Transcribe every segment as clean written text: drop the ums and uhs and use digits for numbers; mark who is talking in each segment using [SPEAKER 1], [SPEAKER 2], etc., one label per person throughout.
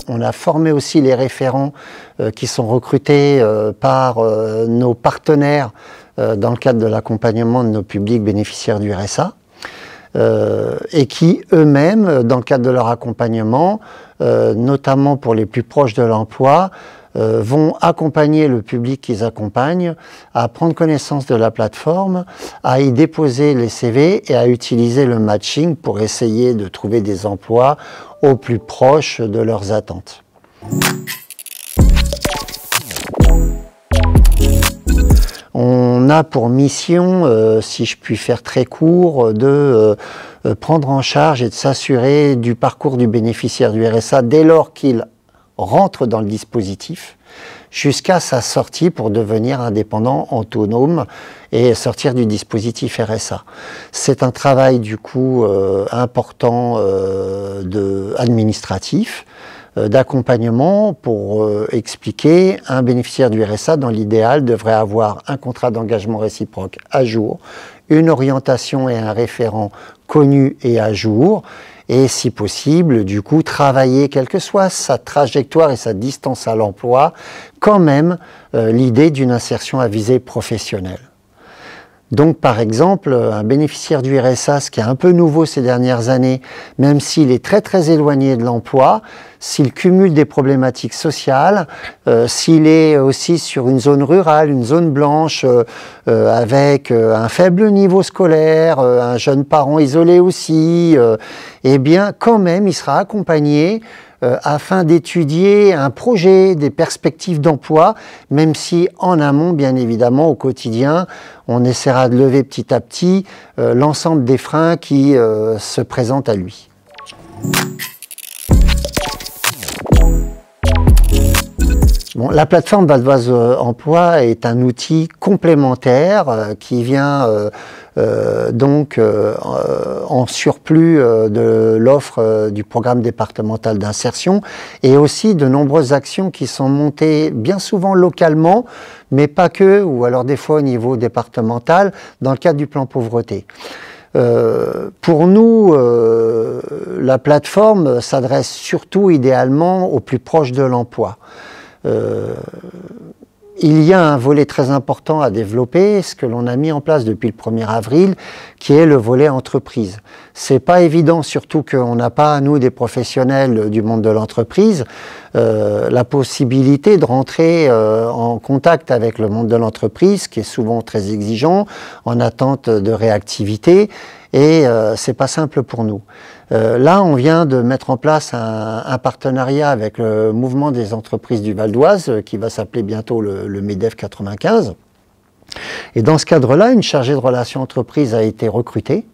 [SPEAKER 1] On a formé aussi les référents qui sont recrutés par nos partenaires dans le cadre de l'accompagnement de nos publics bénéficiaires du RSA et qui eux-mêmes, dans le cadre de leur accompagnement, notamment pour les plus proches de l'emploi, vont accompagner le public qu'ils accompagnent à prendre connaissance de la plateforme, à y déposer les CV et à utiliser le matching pour essayer de trouver des emplois au plus proche de leurs attentes. On a pour mission, si je puis faire très court, de prendre en charge et de s'assurer du parcours du bénéficiaire du RSA dès lors qu'il rentre dans le dispositif jusqu'à sa sortie pour devenir indépendant, autonome et sortir du dispositif RSA. C'est un travail du coup important administratif, d'accompagnement pour expliquer un bénéficiaire du RSA dans l'idéal devrait avoir un contrat d'engagement réciproque à jour, une orientation et un référent connu et à jour, et si possible, du coup, travailler, quelle que soit sa trajectoire et sa distance à l'emploi, quand même l'idée d'une insertion à visée professionnelle. Donc, par exemple, un bénéficiaire du RSA, ce qui est un peu nouveau ces dernières années, même s'il est très très éloigné de l'emploi, s'il cumule des problématiques sociales, s'il est aussi sur une zone rurale, une zone blanche, avec un faible niveau scolaire, un jeune parent isolé aussi, eh bien, quand même, il sera accompagné afin d'étudier un projet, des perspectives d'emploi, même si en amont, bien évidemment, au quotidien, on essaiera de lever petit à petit l'ensemble des freins qui se présentent à lui. Bon, la plateforme Val-d'Oise Emploi est un outil complémentaire qui vient en surplus de l'offre du programme départemental d'insertion et aussi de nombreuses actions qui sont montées bien souvent localement, mais pas que, ou alors des fois au niveau départemental, dans le cadre du plan pauvreté. Pour nous, la plateforme s'adresse surtout idéalement aux plus proches de l'emploi. Il y a un volet très important à développer, ce que l'on a mis en place depuis le 1er avril, qui est le volet entreprise. C'est pas évident, surtout qu'on n'a pas, nous, des professionnels du monde de l'entreprise, la possibilité de rentrer en contact avec le monde de l'entreprise, qui est souvent très exigeant, en attente de réactivité, et c'est pas simple pour nous. Là, on vient de mettre en place un partenariat avec le mouvement des entreprises du Val d'Oise, qui va s'appeler bientôt le MEDEF 95. Et dans ce cadre-là, une chargée de relations entreprises a été recrutée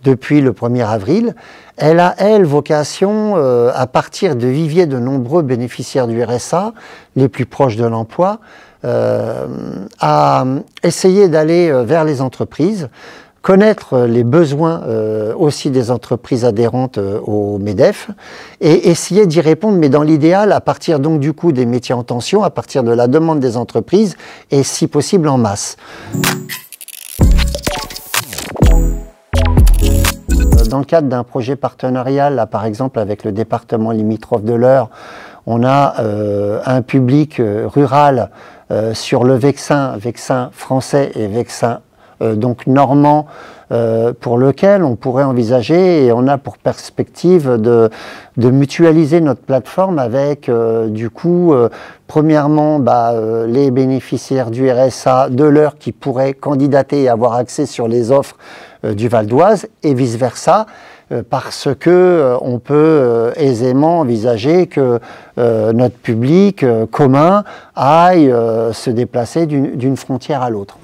[SPEAKER 1] depuis le 1er avril. Elle a, elle, vocation, à partir de viviers de nombreux bénéficiaires du RSA, les plus proches de l'emploi, à essayer d'aller vers les entreprises, connaître les besoins aussi des entreprises adhérentes au MEDEF et essayer d'y répondre, mais dans l'idéal, à partir donc du coup des métiers en tension, à partir de la demande des entreprises et si possible en masse. Dans le cadre d'un projet partenarial, là, par exemple avec le département limitrophe de l'Eure, on a un public rural sur le Vexin français et Vexin donc normand, pour lequel on pourrait envisager, et on a pour perspective de mutualiser notre plateforme avec du coup premièrement les bénéficiaires du RSA de l'Eure qui pourraient candidater et avoir accès sur les offres du Val d'Oise et vice versa, parce que on peut aisément envisager que notre public commun aille se déplacer d'une frontière à l'autre.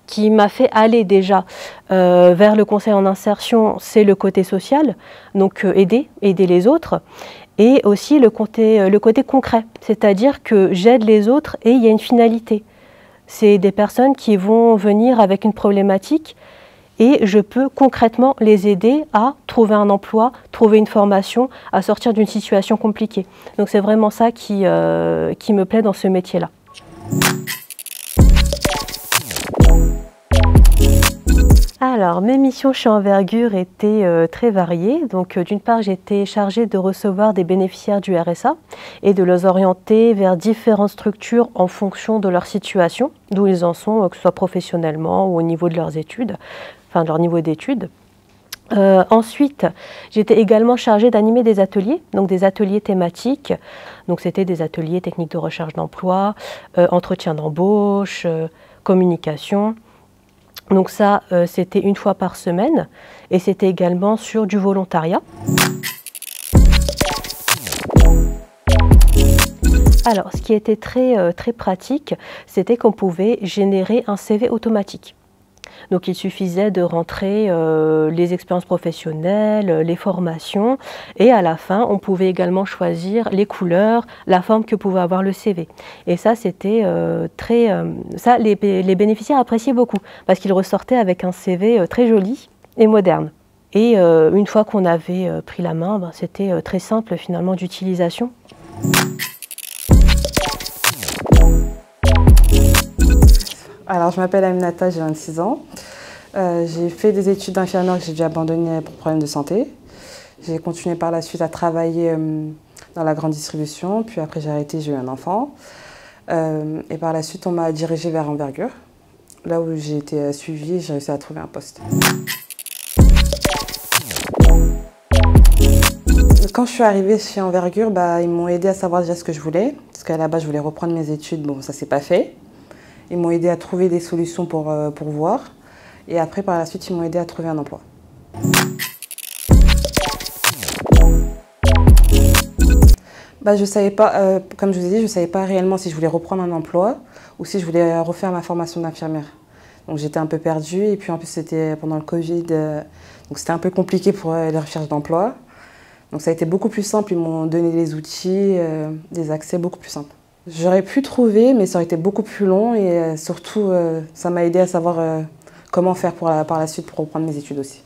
[SPEAKER 2] Qui m'a fait aller déjà vers le conseil en insertion, c'est le côté social, donc aider les autres, et aussi le côté concret, c'est-à-dire que j'aide les autres et il y a une finalité. C'est des personnes qui vont venir avec une problématique et je peux concrètement les aider à trouver un emploi, trouver une formation, à sortir d'une situation compliquée. Donc c'est vraiment ça qui me plaît dans ce métier-là. Alors, mes missions chez Envergure étaient très variées. Donc, d'une part, j'étais chargée de recevoir des bénéficiaires du RSA et de les orienter vers différentes structures en fonction de leur situation, d'où ils en sont, que ce soit professionnellement ou au niveau de leurs études, enfin de leur niveau d'études. Ensuite, j'étais également chargée d'animer des ateliers, donc des ateliers thématiques. Donc, c'était des ateliers techniques de recherche d'emploi, entretien d'embauche, communication. Donc ça, c'était une fois par semaine et c'était également sur du volontariat. Alors, ce qui était très pratique, c'était qu'on pouvait générer un CV automatique. Donc il suffisait de rentrer les expériences professionnelles, les formations et à la fin on pouvait également choisir les couleurs, la forme que pouvait avoir le CV. Et ça c'était ça les bénéficiaires appréciaient beaucoup parce qu'ils ressortaient avec un CV très joli et moderne. Et une fois qu'on avait pris la main, ben, c'était très simple finalement d'utilisation.
[SPEAKER 3] Alors, je m'appelle Aminata, j'ai 26 ans. J'ai fait des études d'infirmière que j'ai dû abandonner pour problème de santé. J'ai continué par la suite à travailler dans la grande distribution, puis après j'ai arrêté, j'ai eu un enfant. Et par la suite, on m'a dirigée vers Envergure, là où j'ai été suivie et j'ai réussi à trouver un poste. Quand je suis arrivée chez Envergure, ils m'ont aidé à savoir déjà ce que je voulais, parce qu'à la base, je voulais reprendre mes études, bon, ça s'est pas fait. Ils m'ont aidé à trouver des solutions pour voir. Et après, par la suite, ils m'ont aidé à trouver un emploi. Je savais pas, comme je vous ai dit, je ne savais pas réellement si je voulais reprendre un emploi ou si je voulais refaire ma formation d'infirmière. Donc j'étais un peu perdue et puis en plus c'était pendant le Covid, donc c'était un peu compliqué pour les recherches d'emploi. Donc ça a été beaucoup plus simple, ils m'ont donné des outils, des accès beaucoup plus simples. J'aurais pu trouver, mais ça aurait été beaucoup plus long et surtout, ça m'a aidé à savoir comment faire par la suite pour reprendre mes études aussi.